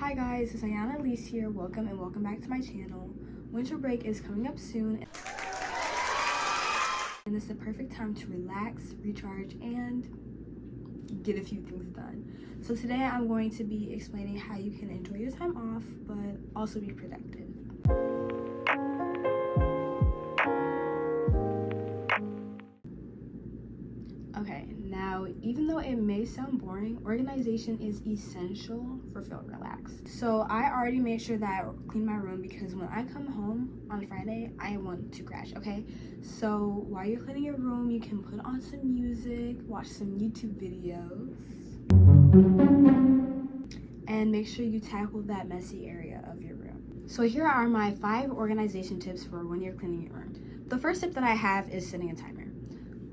Hi guys, it's Ayana Elise here. Welcome back to my channel. Winter break is coming up soon, and it's the perfect time to relax, recharge, and get a few things done. So today I'm going to be explaining how you can enjoy your time off, but also be productive. Okay, now even though it may sound boring, organization is essential for feeling relaxed. So I already made sure that I clean my room because when I come home on Friday, I want to crash, okay? So while you're cleaning your room, you can put on some music, watch some YouTube videos, and make sure you tackle that messy area of your room. So here are my 5 organization tips for when you're cleaning your room. The first tip that I have is setting a timer.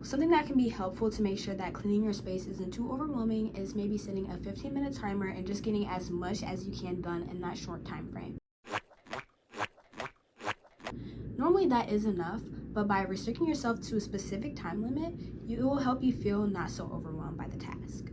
Something that can be helpful to make sure that cleaning your space isn't too overwhelming is maybe setting a 15-minute timer and just getting as much as you can done in that short time frame. Normally that is enough, but by restricting yourself to a specific time limit, it will help you feel not so overwhelmed by the task.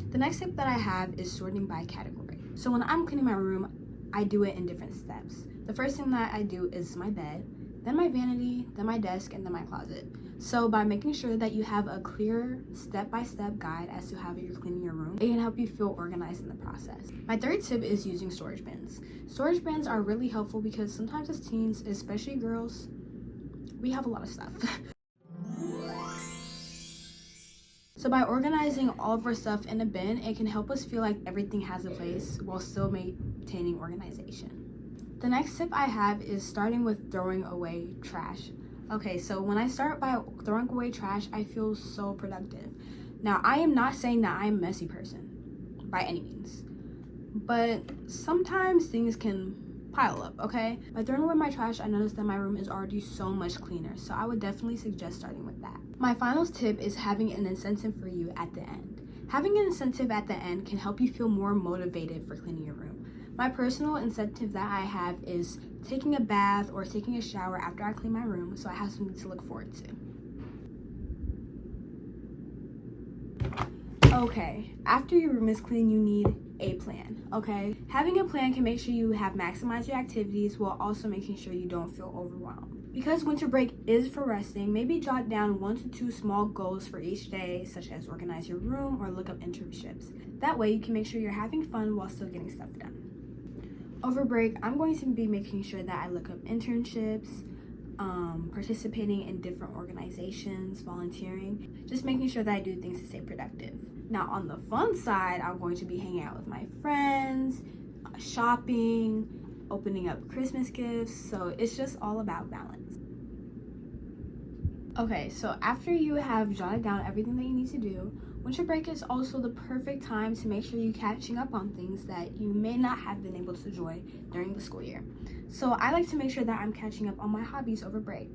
The next tip that I have is sorting by category. So when I'm cleaning my room, I do it in different steps. The first thing that I do is my bed, then my vanity, then my desk, and then my closet. So by making sure that you have a clear step-by-step guide as to how you're cleaning your room, it can help you feel organized in the process. My third tip is using storage bins. Storage bins are really helpful because sometimes as teens, especially girls, we have a lot of stuff. So by organizing all of our stuff in a bin, it can help us feel like everything has a place while still maintaining organization. The next tip I have is starting with throwing away trash. Okay, so when I start by throwing away trash, I feel so productive. Now, I am not saying that I'm a messy person by any means, but sometimes things can pile up, okay? By throwing away my trash, I noticed that my room is already so much cleaner, so I would definitely suggest starting with that. My final tip is having an incentive for you at the end. Having an incentive at the end can help you feel more motivated for cleaning your room. My personal incentive that I have is taking a bath or taking a shower after I clean my room, so I have something to look forward to. Okay, after your room is clean, you need a plan, okay? Having a plan can make sure you have maximized your activities while also making sure you don't feel overwhelmed. Because winter break is for resting, maybe jot down 1 to 2 small goals for each day, such as organize your room or look up internships. That way you can make sure you're having fun while still getting stuff done. Over break, I'm going to be making sure that I look up internships, participating in different organizations, volunteering, just making sure that I do things to stay productive. Now on the fun side, I'm going to be hanging out with my friends, shopping, opening up Christmas gifts, so it's just all about balance. Okay, so after you have jotted down everything that you need to do, winter break is also the perfect time to make sure you're catching up on things that you may not have been able to enjoy during the school year. So I like to make sure that I'm catching up on my hobbies over break.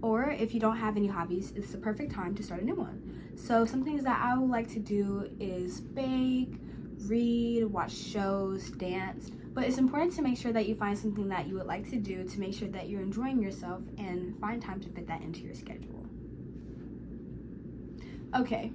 Or if you don't have any hobbies, it's the perfect time to start a new one. So some things that I would like to do is bake, read, watch shows, dance. But it's important to make sure that you find something that you would like to do to make sure that you're enjoying yourself and find time to fit that into your schedule. Okay.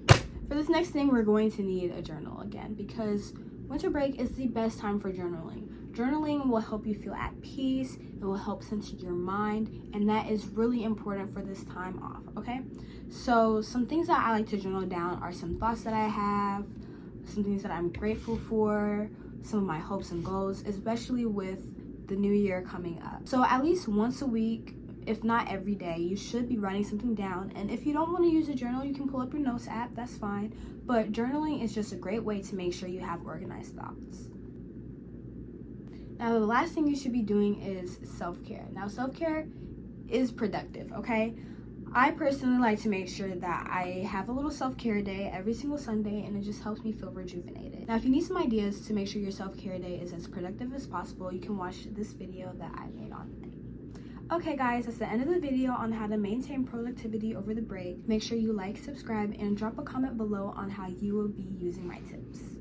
For this next thing, we're going to need a journal again because winter break is the best time for journaling. Journaling will help you feel at peace, it will help center your mind, and that is really important for this time off, okay? So some things that I like to journal down are some thoughts that I have, some things that I'm grateful for, some of my hopes and goals, especially with the new year coming up. So at least once a week, if not every day, you should be writing something down. And if you don't want to use a journal, you can pull up your notes app, that's fine. But journaling is just a great way to make sure you have organized thoughts. Now, the last thing you should be doing is self-care. Now, self-care is productive, okay? I personally like to make sure that I have a little self-care day every single Sunday, and it just helps me feel rejuvenated. Now, if you need some ideas to make sure your self-care day is as productive as possible, you can watch this video that I made on it. Okay guys, that's the end of the video on how to maintain productivity over the break. Make sure you like, subscribe, and drop a comment below on how you will be using my tips.